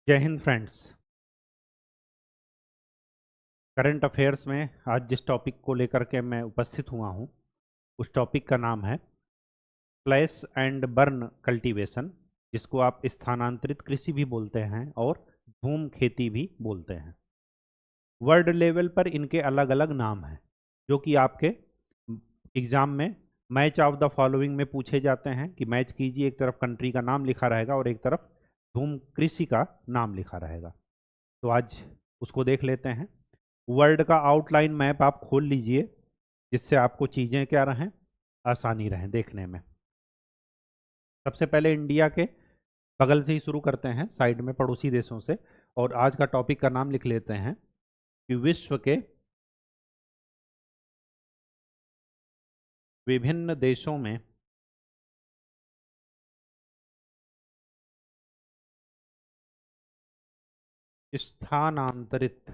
जय Hind friends. Current affairs में आज जिस टॉपिक को लेकर के मैं उपस्थित हुआ हूँ उस टॉपिक का नाम है स्लैश एंड बर्न कल्टीवेशन, जिसको आप स्थानांतरित कृषि भी बोलते हैं और धूम खेती भी बोलते हैं। वर्ल्ड लेवल पर इनके अलग अलग नाम हैं जो कि आपके एग्जाम में मैच ऑफ द फॉलोइंग में पूछे जाते हैं कि मैच कीजिए। एक तरफ कंट्री का नाम लिखा रहेगा और एक तरफ धूम कृषि का नाम लिखा रहेगा। तो आज उसको देख लेते हैं। वर्ल्ड का आउटलाइन मैप आप खोल लीजिए जिससे आपको चीज़ें क्या रहें, आसानी रहें देखने में। सबसे पहले इंडिया के बगल से ही शुरू करते हैं, साइड में पड़ोसी देशों से, और आज का टॉपिक का नाम लिख लेते हैं कि विश्व के विभिन्न देशों में स्थानांतरित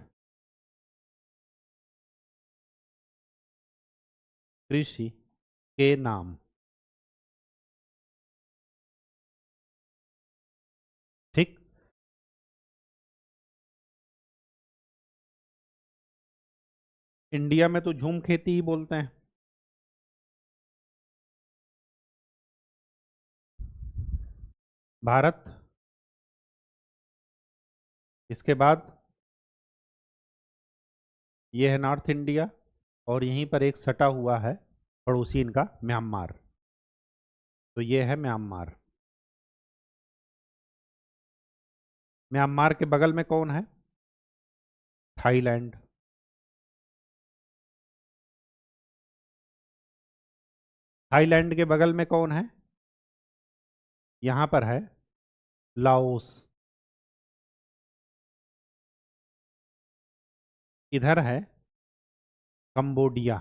कृषि के नाम। ठीक, इंडिया में तो झूम खेती ही बोलते हैं। भारत, इसके बाद ये है नॉर्थ इंडिया, और यहीं पर एक सटा हुआ है पड़ोसी इनका म्यांमार। तो ये है म्यांमार। म्यांमार के बगल में कौन है? थाईलैंड। थाईलैंड के बगल में कौन है? यहां पर है लाओस। इधर है कंबोडिया।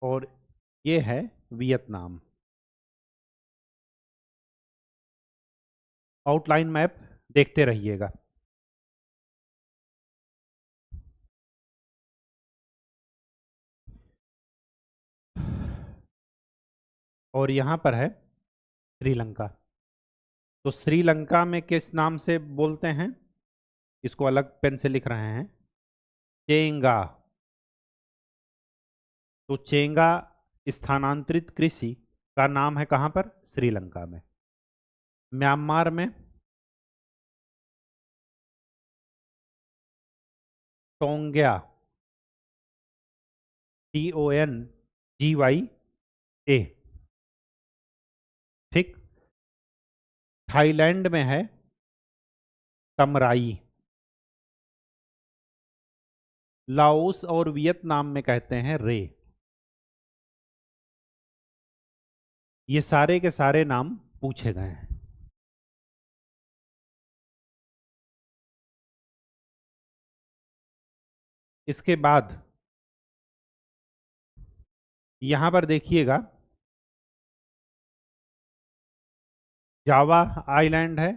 और ये है वियतनाम। आउटलाइन मैप देखते रहिएगा। और यहां पर है श्रीलंका। तो श्रीलंका में किस नाम से बोलते हैं? इसको अलग पेन से लिख रहे हैं, चेंगा। तो चेंगा स्थानांतरित कृषि का नाम है कहां पर? श्रीलंका में। म्यांमार में टोंग्या, TONGYA। ठीक। थाईलैंड में है तमराई। लाओस और वियतनाम में कहते हैं रे। ये सारे के सारे नाम पूछे गए हैं। इसके बाद यहां पर देखिएगा, जावा आइलैंड है,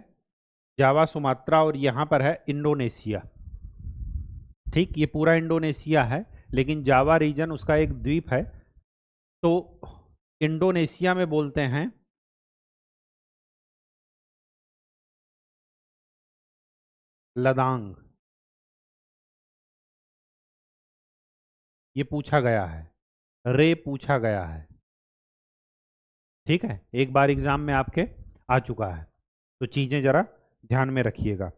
जावा सुमात्रा, और यहां पर है इंडोनेशिया। ठीक, ये पूरा इंडोनेशिया है, लेकिन जावा रीजन उसका एक द्वीप है। तो इंडोनेशिया में बोलते हैं लदांग। ये पूछा गया है, रे पूछा गया है। ठीक है, एक बार एग्जाम में आपके आ चुका है, तो चीजें जरा ध्यान में रखिएगा।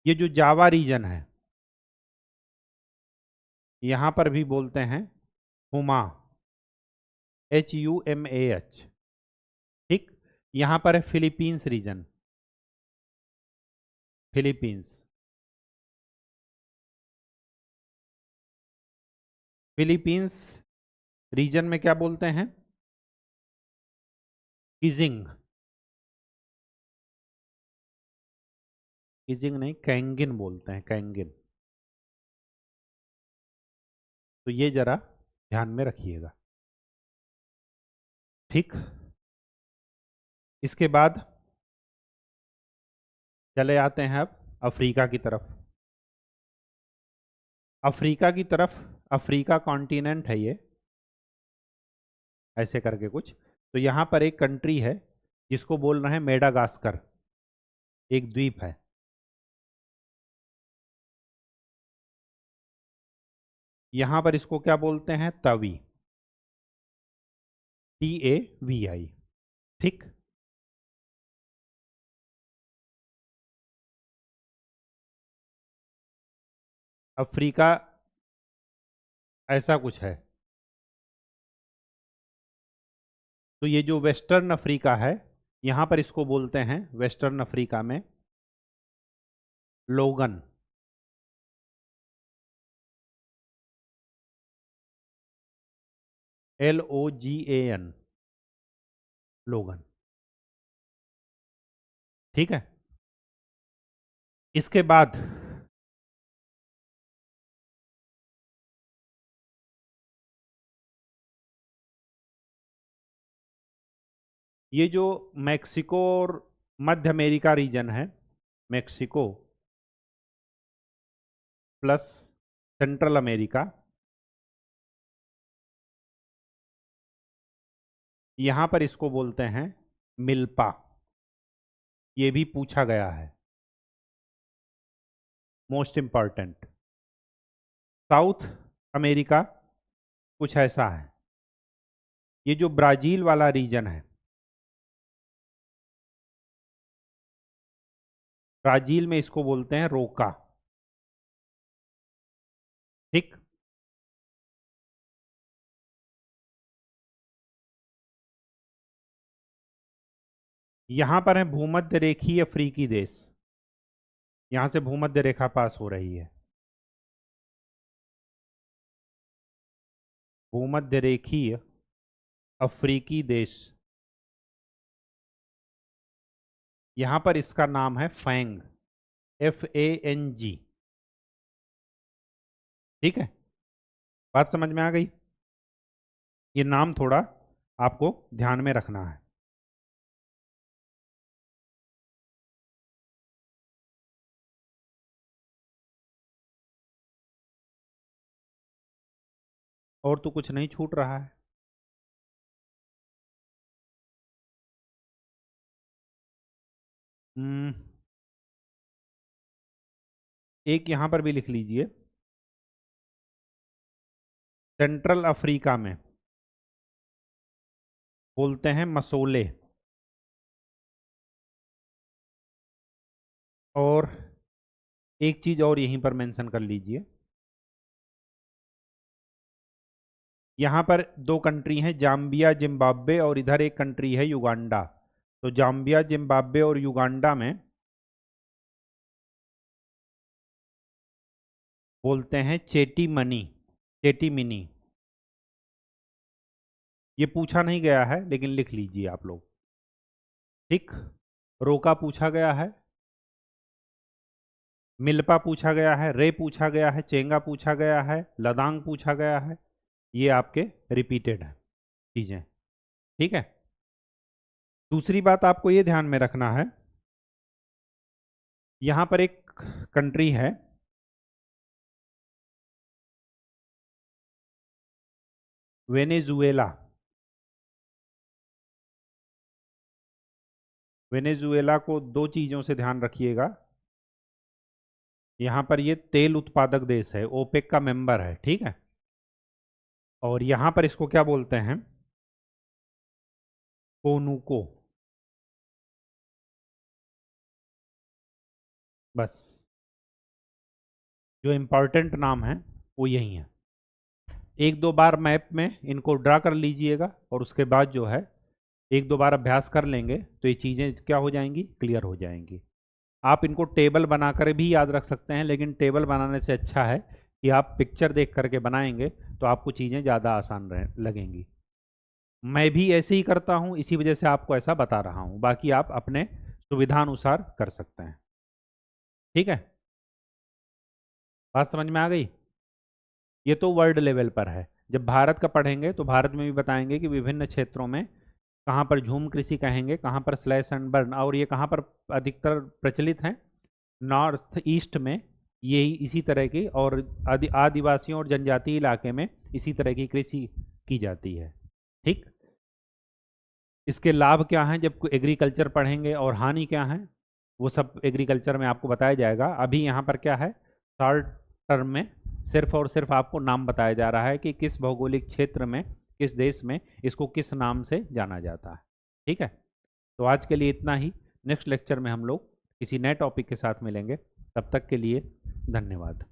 ये जो जावा रीजन है, यहां पर भी बोलते हैं हुमा, HUMAH। ठीक। यहां पर है Philippines region, Philippines. Philippines region में क्या बोलते हैं? किजिंग। किजिंग नहीं, कैंगिन बोलते हैं, कैंगिन। तो ये जरा ध्यान में रखिएगा। ठीक। इसके बाद चले आते हैं अब अफ्रीका की तरफ। अफ्रीका की तरफ, अफ्रीका कॉन्टिनेंट है ये, ऐसे करके कुछ। तो यहाँ पर एक कंट्री है जिसको बोल रहे हैं मेडागास्कर, एक द्वीप है। यहां पर इसको क्या बोलते हैं? तवी, TAVI। ठीक। अफ्रीका ऐसा कुछ है। तो ये जो वेस्टर्न अफ्रीका है, यहां पर इसको बोलते हैं वेस्टर्न अफ्रीका में लोगन। LOGAN, लोगन। ठीक है। इसके बाद ये जो मैक्सिको और मध्य अमेरिका रीजन है, मैक्सिको प्लस सेंट्रल अमेरिका, यहां पर इसको बोलते हैं मिल्पा। ये भी पूछा गया है, मोस्ट इंपॉर्टेंट। साउथ अमेरिका कुछ ऐसा है। ये जो ब्राजील वाला रीजन है, ब्राजील में इसको बोलते हैं रोका। ठीक। यहां पर है भूमध्य रेखीय अफ्रीकी देश, यहां से भूमध्य रेखा पास हो रही है। भूमध्य रेखीय अफ्रीकी देश, यहां पर इसका नाम है फैंग, FANG। ठीक है, बात समझ में आ गई? ये नाम थोड़ा आपको ध्यान में रखना है। और तो कुछ नहीं छूट रहा है। हम्म, एक यहां पर भी लिख लीजिए, सेंट्रल अफ्रीका में बोलते हैं मसोले। और एक चीज और यहीं पर मेंशन कर लीजिए, यहां पर दो कंट्री हैं, जाम्बिया जिम्बाब्वे, और इधर एक कंट्री है युगांडा। तो जाम्बिया जिम्बाब्वे और युगांडा में बोलते हैं चेटी मनी, चेटी मिनी। ये पूछा नहीं गया है लेकिन लिख लीजिए आप लोग। ठीक। रोका पूछा गया है, मिल्पा पूछा गया है, रे पूछा गया है, चेंगा पूछा गया है, लदांग पूछा गया है। ये आपके रिपीटेड है चीजें। ठीक है। दूसरी बात आपको ये ध्यान में रखना है, यहां पर एक कंट्री है वेनेजुएला। वेनेजुएला को दो चीजों से ध्यान रखिएगा। यहां पर ये तेल उत्पादक देश है, ओपेक का मेंबर है। ठीक है। और यहां पर इसको क्या बोलते हैं? कोनुको। बस, जो इंपॉर्टेंट नाम है वो यही है। एक दो बार मैप में इनको ड्रा कर लीजिएगा और उसके बाद जो है एक दो बार अभ्यास कर लेंगे तो ये चीज़ें क्या हो जाएंगी? क्लियर हो जाएंगी। आप इनको टेबल बनाकर भी याद रख सकते हैं, लेकिन टेबल बनाने से अच्छा है कि आप पिक्चर देख करके बनाएंगे तो आपको चीज़ें ज़्यादा आसान लगेंगी। मैं भी ऐसे ही करता हूँ, इसी वजह से आपको ऐसा बता रहा हूँ, बाकी आप अपने सुविधानुसार कर सकते हैं। ठीक है, बात समझ में आ गई? ये तो वर्ल्ड लेवल पर है। जब भारत का पढ़ेंगे तो भारत में भी बताएंगे कि विभिन्न क्षेत्रों में कहाँ पर झूम कृषि कहेंगे, कहाँ पर स्लैश एंड बर्न, और ये कहाँ पर अधिकतर प्रचलित हैं? नॉर्थ ईस्ट में ये इसी तरह की, और आदिवासियों और जनजातीय इलाके में इसी तरह की कृषि की जाती है। ठीक। इसके लाभ क्या हैं जब एग्रीकल्चर पढ़ेंगे, और हानि क्या है वो सब एग्रीकल्चर में आपको बताया जाएगा। अभी यहाँ पर क्या है, शॉर्ट टर्म में सिर्फ और सिर्फ आपको नाम बताया जा रहा है कि किस भौगोलिक क्षेत्र में, किस देश में इसको किस नाम से जाना जाता है। ठीक है, तो आज के लिए इतना ही। नेक्स्ट लेक्चर में हम लोग किसी नए टॉपिक के साथ मिलेंगे। तब तक के लिए धन्यवाद।